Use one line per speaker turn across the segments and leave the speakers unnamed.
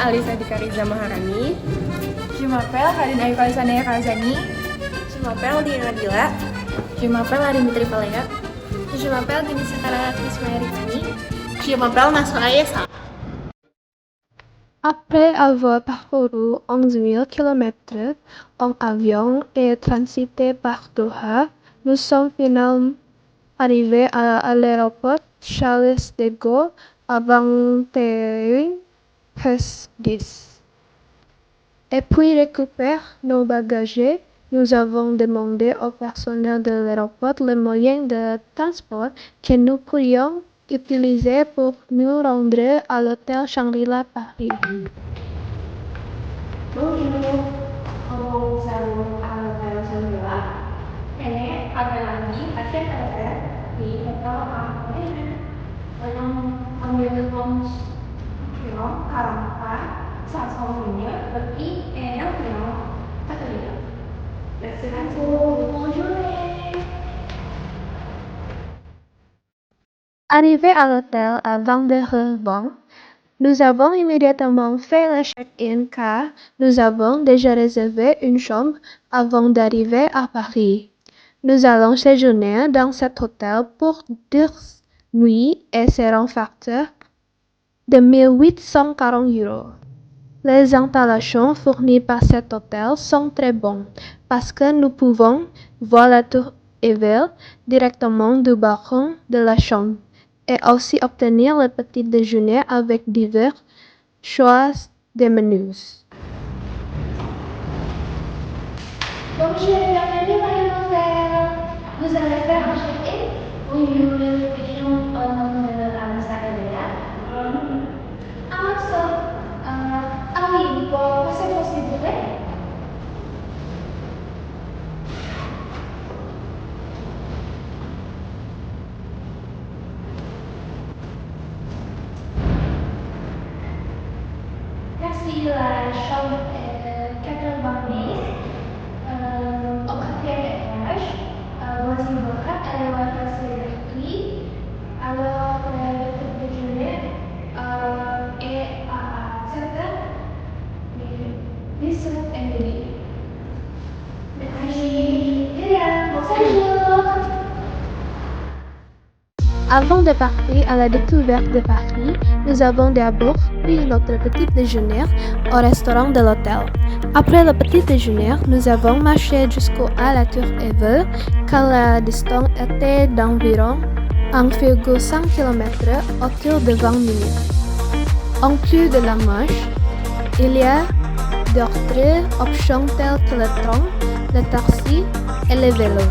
Alisa Dikariza Maharani.
Je m'appelle Harin Ayu Sanaya Kazani.
Je m'appelle Dina Nadila.
Je m'appelle Arin Mitri Palea.
Je m'appelle Denise Kara Kismaya Rifani.
Je m'appelle Nasra Ayesa.
Après avoir parcouru 11 000 km en avion et transité par Doha, nous sommes finalement arrivés à l'aéroport Charles de Gaulle à 21h10. Et puis récupérer nos bagages, nous avons demandé au personnel de l'aéroport le moyen de transport que nous pourrions utiliser pour nous rendre à l'hôtel Shangri-La Paris.
Bonjour, nous allons à l'hôtel Shangri-La. Ini adalah lagi pasien LSR di hotel Paris. Ambil film Karangka saat semuanya pergi film atau tidak. Bonjour.
Arrivé à l'hôtel à 22h20, nous avons immédiatement fait le check-in car nous avons déjà réservé une chambre avant d'arriver à Paris. Nous allons séjourner dans cet hôtel pour 2 nuits et seront factures de 1 840 €. Les installations fournies par cet hôtel sont très bonnes parce que nous pouvons voir la tour Eiffel directement du balcon de la chambre et aussi obtenir le petit déjeuner avec divers choix de menus.
Bonjour, bienvenue à l'hôtel. Vous allez faire un check-in? Oui, nous vérifions au nom de Alisa Elia. Oui, bon, c'est possible. Merci, la chambre est 90 au 4e étage. Voici vos cartes, allez voir passer le prix. Alors, le petit déjeuner est à 7h17. Merci. Bon séjour.
Avant de partir à la découverte de Paris, nous avons d'abord pris notre petit déjeuner au restaurant de l'hôtel. Après le petit déjeuner, nous avons marché jusqu'à la tour Eiffel, car la distance était d'environ 1,5 km autour de 20 minutes. En plus de la marche, il y a d'autres options telles que le train, le taxi et le vélo.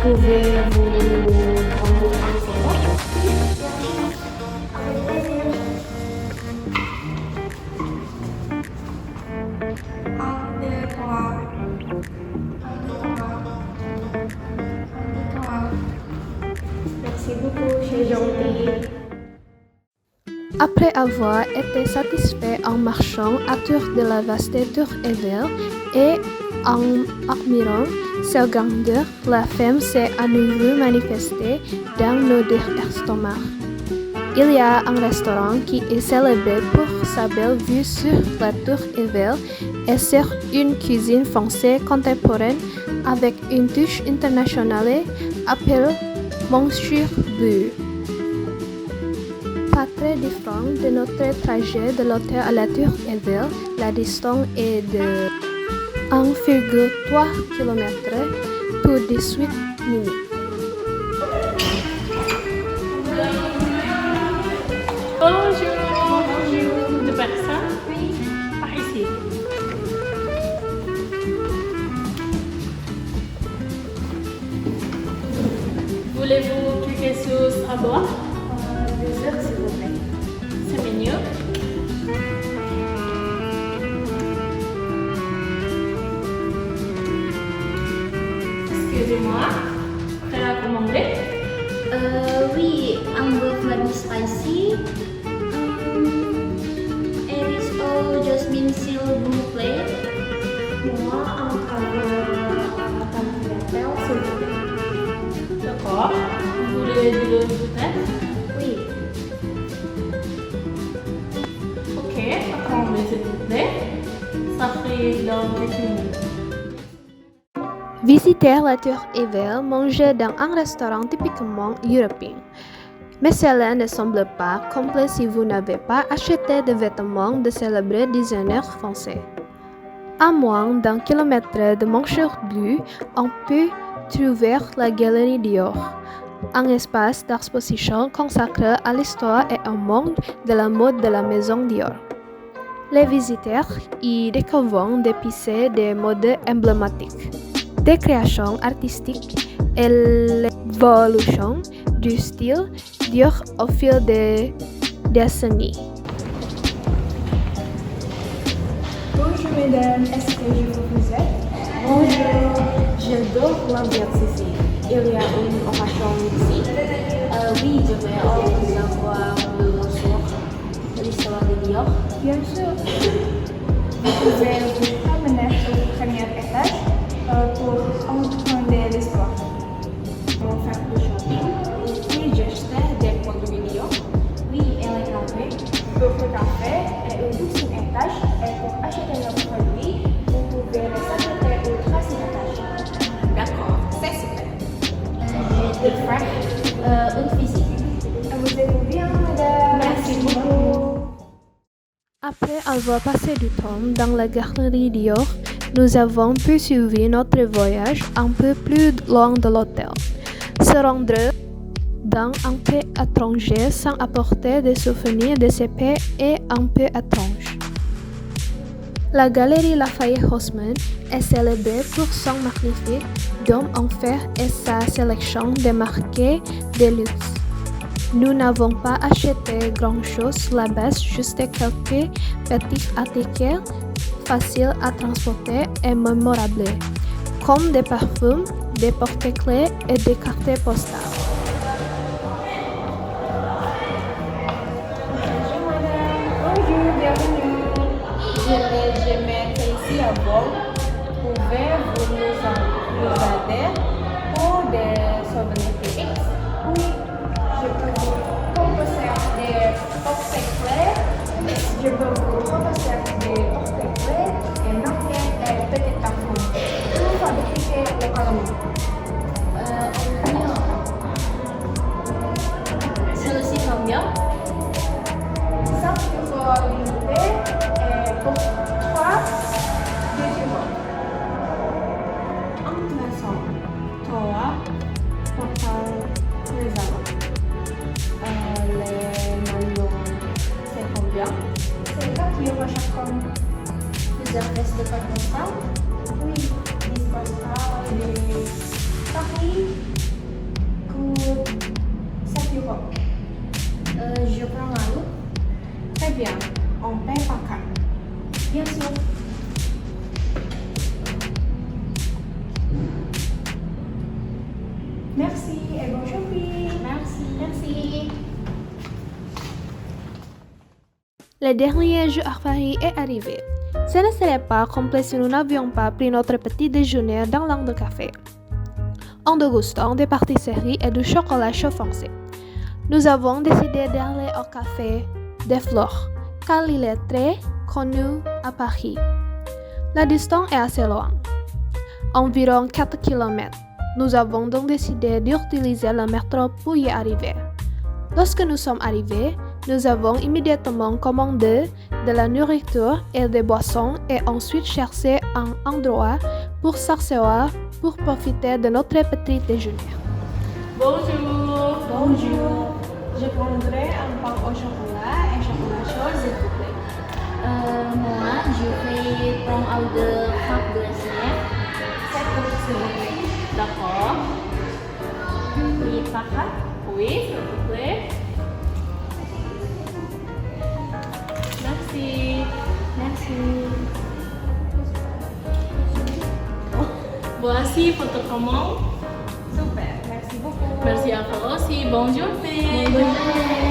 Pouvez-vous prendre un photo? Merci beaucoup, c'est gentil.
Après avoir été satisfait en marchant autour de la vaste tour Eiffel et en admirant sa grandeur, la femme s'est à nouveau manifestée dans nos deux estomacs. Il y a un restaurant qui est célébré pour sa belle vue sur la tour Eiffel et sur une cuisine française contemporaine avec une touche internationale appelée Monsieur Bleu. Pas très différent de notre trajet de l'hôtel à la tour Eiffel, la distance est de 1,3 km pour 18 minutes.
Bonjour, de Barça? Oui, par ici. Voulez-vous quelque chose à boire?
Des heures, s'il vous plaît.
C'est mignon. Excusez-moi. demander?
Oui, un beurre very spicy. It is all jasmine s'il vous plaît.
Moi, un tagliatelle, s'il vous plaît.
D'accord. Vous voulez de l'eau peut-être?
Oui.
Ok, attendez s'il vous plaît. Ça fait dans quelques minutes.
Visiter la Tour Eiffel, manger dans un restaurant typiquement européen. Mais cela ne semble pas complet si vous n'avez pas acheté des vêtements de célèbres designers français. À moins d'un kilomètre de Montcheur Bleu, on peut trouver la Galerie Dior, un espace d'exposition consacré à l'histoire et au monde de la mode de la maison Dior. Les visiteurs y découvrent des pièces de mode emblématiques, des créations artistiques et l'évolution du style Dior au fil des décennies.
Bonjour mesdames, est-ce que je vous aide?
Bonjour, j'adore l'ambiance ici. Il y a une occasion ici. Oui, je vais savoir le morceau de l'histoire de Dior.
Bien sûr. Vous pouvez vous promener au premier étage pour entendre l'histoire.
Pour faire du shopping, puis j'achetais des produits Dior. Oui, et les cafés.
Pour le café et au deuxième étage, et pour acheter le produit, vous pouvez les acheter au troisième étage.
D'accord, c'est super. J'ai des frères, une visite.
Vous êtes bien, madame.
Merci beaucoup.
Après avoir passé du temps dans la galerie Dior, nous avons poursuivi notre voyage un peu plus loin de l'hôtel. Se rendre dans un pays étranger sans apporter des souvenirs de ce pays est un peu étrange. La galerie Lafayette Haussmann est célébrée pour son magnifique dôme en fer et sa sélection de marques de luxe. Nous n'avons pas acheté grand-chose sur la base, juste quelques petits articles faciles à transporter et mémorables, comme des parfums, des porte-clés et des cartes postales.
Bonjour, bienvenue. Je m'étais ici à bord. Pouvez-vous nous aider pour des souvenirs typiques? Oui, je peux vous proposer des porte-clés. Je peux vous proposer des porte-clés et marquer des petits parfums. Tout fabriqué localement.
Celui-ci combien?
5 € l'unité et pour 3 €.
Intéressant. Toi, total présent. Les maillons, c'est combien?
C'est 4 € chacun.
Plusieurs pièces de carte postale?
Oui, des postales de Paris coûtent 7 €.
Je prends la route.
Très bien, on paie par carte.
Bien sûr.
Merci et bon shopping.
Merci.
Le dernier jour à Paris est arrivé. Ce ne serait pas complet si nous n'avions pas pris notre petit déjeuner dans l'un de café, en dégustant des pâtisseries et du chocolat chaud foncé. Nous avons décidé d'aller au café des Fleurs, car il est très connu à Paris. La distance est assez loin, environ 4 km. Nous avons donc décidé d'utiliser le métro pour y arriver. Lorsque nous sommes arrivés, nous avons immédiatement commandé de la nourriture et des boissons et ensuite cherché un endroit pour s'asseoir pour profiter de notre petit déjeuner.
Bonjour.
Bonjour. Je prendrai un pain au chocolat et chocolat chaud, s'il vous plaît.
Moi, je vais prendre un de pâte glacière.
7 € s'il vous plaît.
D'accord.
Oui, pâte.
Oui, s'il vous plaît. Merci. Voici votre commande.
Super, merci beaucoup.
Merci à vous aussi. Bonne journée.
Bonne journée.